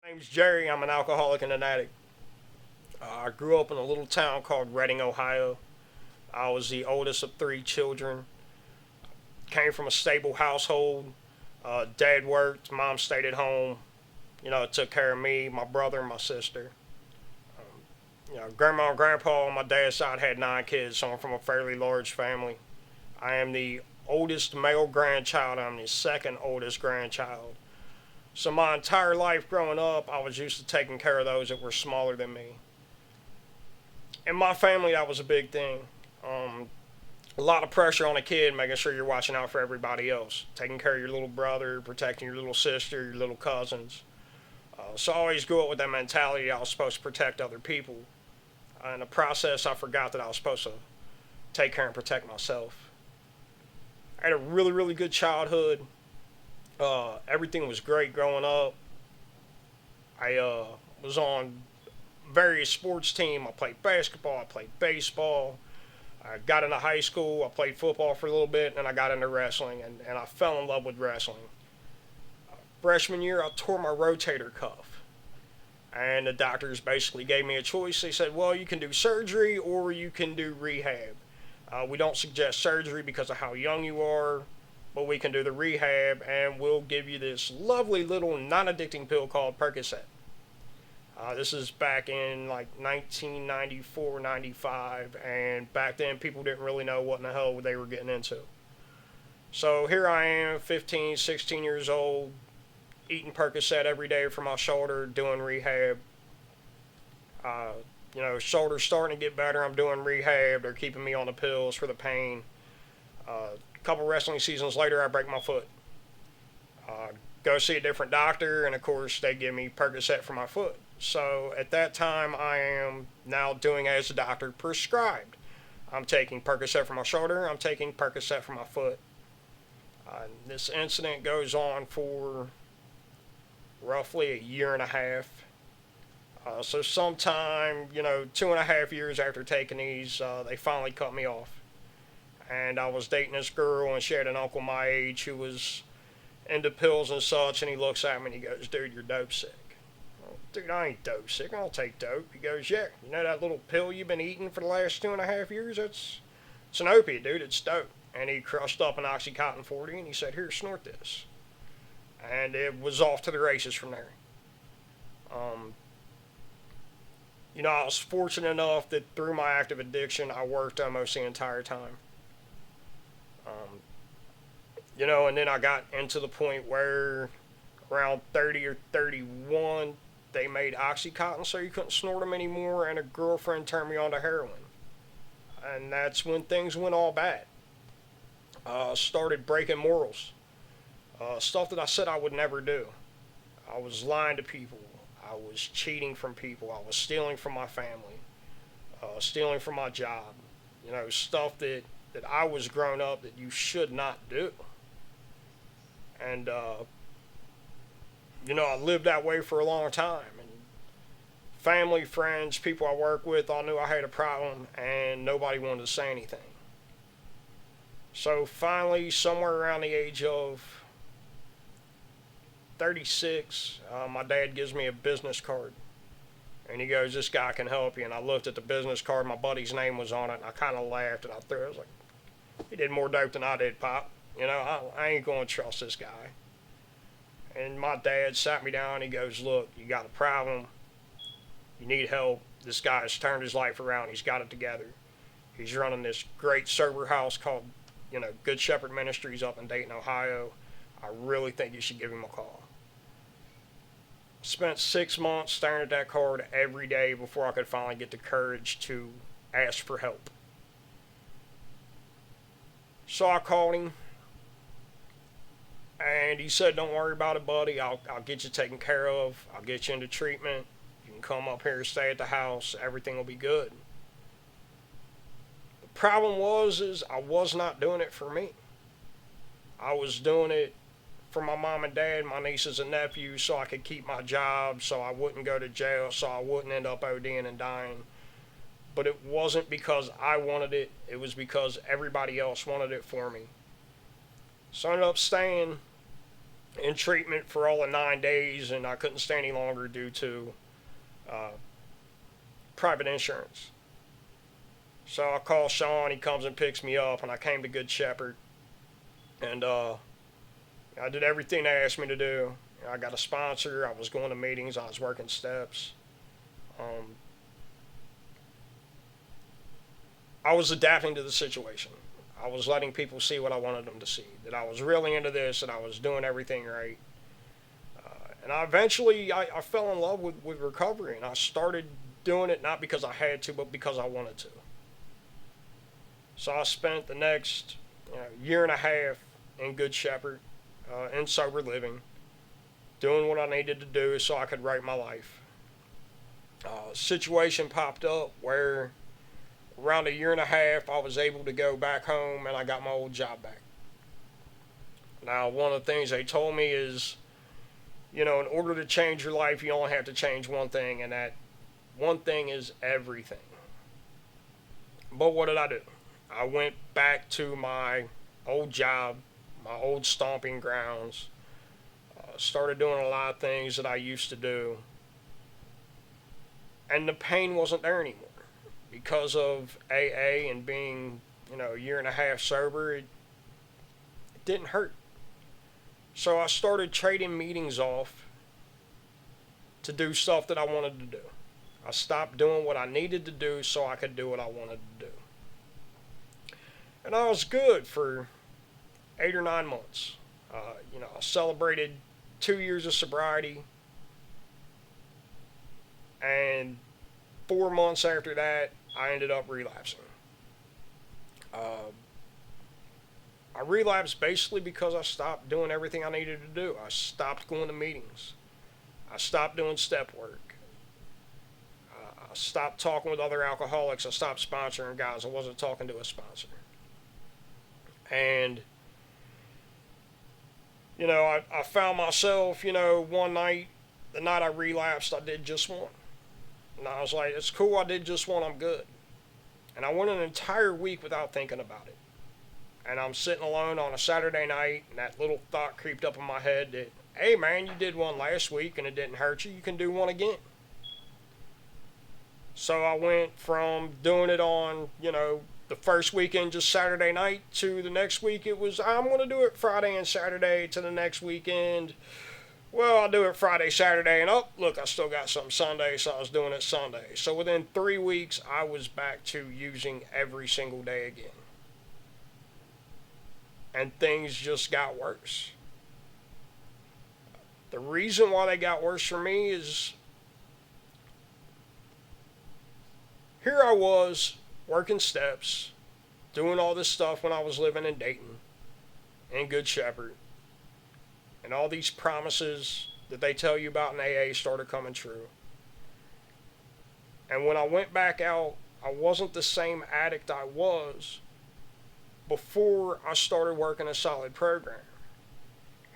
My name's Jerry. I'm an alcoholic and an addict. I grew up in a little town called Reading, Ohio. I was the oldest of three children. Came from a stable household. Dad worked, mom stayed at home. Took care of me, my brother, and my sister. Grandma and grandpa on my dad's side had 9 kids, so I'm from a fairly large family. I am the oldest male grandchild. I'm the second oldest grandchild. So my entire life growing up, I was used to taking care of those that were smaller than me. In my family, that was a big thing. Um, a lot of pressure on a kid, making sure you're watching out for everybody else, taking care of your little brother, protecting your little sister, your little cousins. So I always grew up with that mentality I was supposed to protect other people. In the process, I forgot that I was supposed to take care and protect myself. I had a really, really good childhood. Everything was great growing up. I was on various sports teams. I played basketball, I played baseball. I got into high school, I played football for a little bit, and I got into wrestling, and I fell in love with wrestling. Freshman year, I tore my rotator cuff, and the doctors basically gave me a choice. They said, well, you can do surgery or you can do rehab. We don't suggest surgery because of how young you are, but we can do the rehab, and we'll give you this lovely little non addicting pill called Percocet. This is back in like 1994, 95, and back then people didn't really know what in the hell they were getting into. So here I am, 15, 16 years old, eating Percocet every day for my shoulder, doing rehab. Uh, shoulder's starting to get better. I'm doing rehab. They're keeping me on the pills for the pain. A couple wrestling seasons later, I break my foot. Uh, Go see a different doctor, and of course, they give me Percocet for my foot. So at that time, I am now doing as the doctor prescribed. I'm taking Percocet for my shoulder. I'm taking Percocet for my foot. This incident goes on for roughly a year and a half. So sometime, 2.5 years after taking these, they finally cut me off. And I was dating this girl, and she had an uncle my age who was into pills and such, and he looks at me and he goes, dude, you're dope sick. Well, dude, I ain't dope sick. I don't take dope. He goes, yeah, you know that little pill you've been eating for the last 2.5 years? It's an opiate, dude. It's dope. And he crushed up an Oxycontin 40 and he said, here, snort this. And it was off to the races from there. Um, I was fortunate enough that through my active addiction, I worked almost the entire time. Um, and then I got into the point where around 30 or 31, they made Oxycontin so you couldn't snort them anymore, and a girlfriend turned me on to heroin. And that's when things went all bad. Started breaking morals. Stuff that I said I would never do. I was lying to people. I was cheating from people. I was stealing from my family. Stealing from my job. Stuff that I was grown up that you should not do. And, I lived that way for a long time. And family, friends, people I work with all knew I had a problem, and nobody wanted to say anything. So finally, somewhere around the age of 36, my dad gives me a business card. And he goes, this guy can help you. And I looked at the business card, my buddy's name was on it, and I kind of laughed and I threw it. I was like, he did more dope than I did, Pop. I ain't going to trust this guy. And my dad sat me down. He goes, look, you got a problem. You need help. This guy has turned his life around. He's got it together. He's running this great sober house called, Good Shepherd Ministries up in Dayton, Ohio. I really think you should give him a call. Spent 6 months staring at that card every day before I could finally get the courage to ask for help. So I called him, and he said, don't worry about it, buddy. I'll get you taken care of. I'll get you into treatment. You can come up here, stay at the house. Everything will be good. The problem is I was not doing it for me. I was doing it for my mom and dad, my nieces and nephews, so I could keep my job, so I wouldn't go to jail, so I wouldn't end up ODing and dying. But it wasn't because I wanted it. It was because everybody else wanted it for me. So I ended up staying in treatment for all of 9 days, and I couldn't stay any longer due to uh, private insurance. So I call Sean, he comes and picks me up, and I came to Good Shepherd, and I did everything they asked me to do. I got a sponsor, I was going to meetings, I was working steps. Um, I was adapting to the situation. I was letting people see what I wanted them to see, that I was really into this, and I was doing everything right. And I fell in love with recovery, and I started doing it not because I had to, but because I wanted to. So I spent the next year and a half in Good Shepherd, in sober living, doing what I needed to do so I could write my life. Situation popped up where around a year and a half I was able to go back home and I got my old job back. Now, one of the things they told me is, in order to change your life, you only have to change one thing, and that one thing is everything. But what did I do? I went back to my old job, my old stomping grounds, started doing a lot of things that I used to do, and the pain wasn't there anymore. Because of AA and being, a year and a half sober, it didn't hurt. So I started trading meetings off to do stuff that I wanted to do. I stopped doing what I needed to do so I could do what I wanted to do. And I was good for 8 or 9 months. I celebrated 2 years of sobriety, and 4 months after that, I ended up relapsing. Uh, I relapsed basically because I stopped doing everything I needed to do. I stopped going to meetings. I stopped doing step work. I stopped talking with other alcoholics. I stopped sponsoring guys. I wasn't talking to a sponsor. And, I found myself, one night, the night I relapsed, I did just one. And I was like, it's cool, I did just one, I'm good. And I went an entire week without thinking about it. And I'm sitting alone on a Saturday night, and that little thought creeped up in my head that, hey man, you did one last week and it didn't hurt you, you can do one again. So I went from doing it on, the first weekend just Saturday night, to the next week it was, I'm going to do it Friday and Saturday, to the next weekend, well, I'll do it Friday, Saturday, and look, I still got some Sunday, so I was doing it Sunday. So within 3 weeks, I was back to using every single day again. And things just got worse. The reason why they got worse for me is here I was working steps, doing all this stuff when I was living in Dayton, in Good Shepherd. And all these promises that they tell you about in AA started coming true. And when I went back out, I wasn't the same addict I was before I started working a solid program.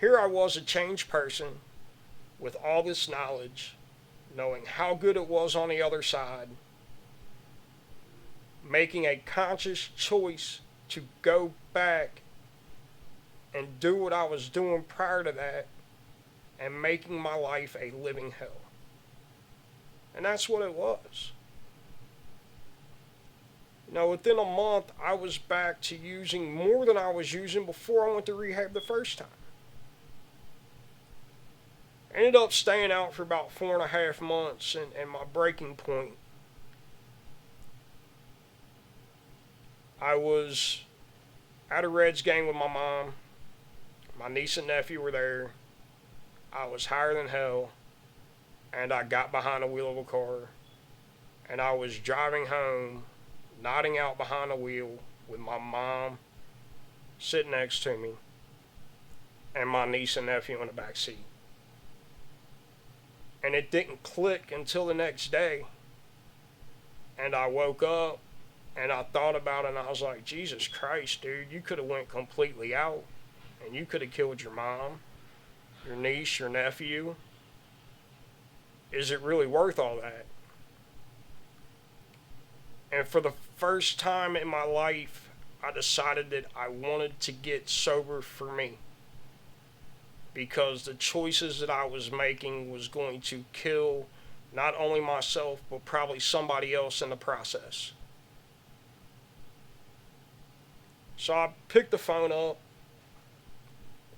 Here I was, a changed person with all this knowledge, knowing how good it was on the other side, making a conscious choice to go back and do what I was doing prior to that, and making my life a living hell. And that's what it was. Within a month, I was back to using more than I was using before I went to rehab the first time. I ended up staying out for about 4.5 months, and my breaking point, I was at a Reds game with my mom. My niece and nephew were there. I was higher than hell, and I got behind the wheel of a car, and I was driving home, nodding out behind the wheel with my mom sitting next to me and my niece and nephew in the back seat. And it didn't click until the next day, and I woke up and I thought about it, and I was like, Jesus Christ, dude, you could have went completely out. And you could have killed your mom, your niece, your nephew. Is it really worth all that? And for the first time in my life, I decided that I wanted to get sober for me. because the choices that I was making was going to kill not only myself, but probably somebody else in the process. So I picked the phone up,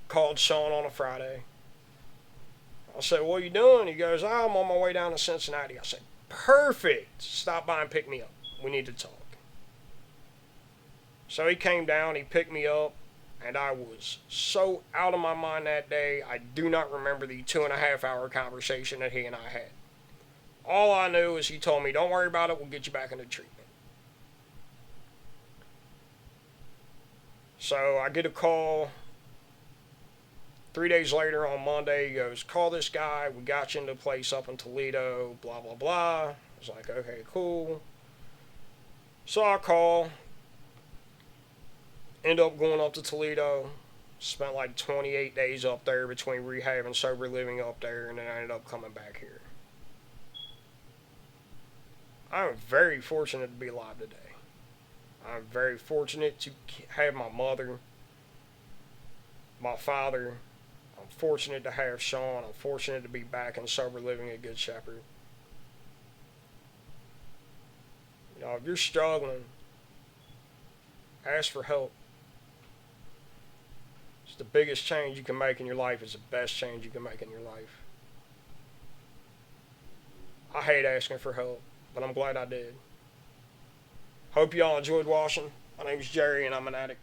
called Sean on a Friday. I said, "What are you doing?" He goes, "Oh, I'm on my way down to Cincinnati." I said, "Perfect. Stop by and pick me up. We need to talk." So he came down, he picked me up, and I was so out of my mind that day, I do not remember the 2.5 hour conversation that he and I had. All I knew is he told me, "Don't worry about it, we'll get you back into treatment." So I get a call 3 days later on Monday. He goes, "Call this guy, we got you into a place up in Toledo, blah, blah, blah." I was like, "Okay, cool." So I call, end up going up to Toledo, spent like 28 days up there between rehab and sober living up there, and then I ended up coming back here. I'm very fortunate to be alive today. I'm very fortunate to have my mother, my father. I'm fortunate to have Sean. I'm fortunate to be back in sober living at Good Shepherd. If you're struggling, ask for help. It's the biggest change you can make in your life. It's the best change you can make in your life. I hate asking for help, but I'm glad I did. Hope y'all enjoyed watching. My name's Jerry, and I'm an addict.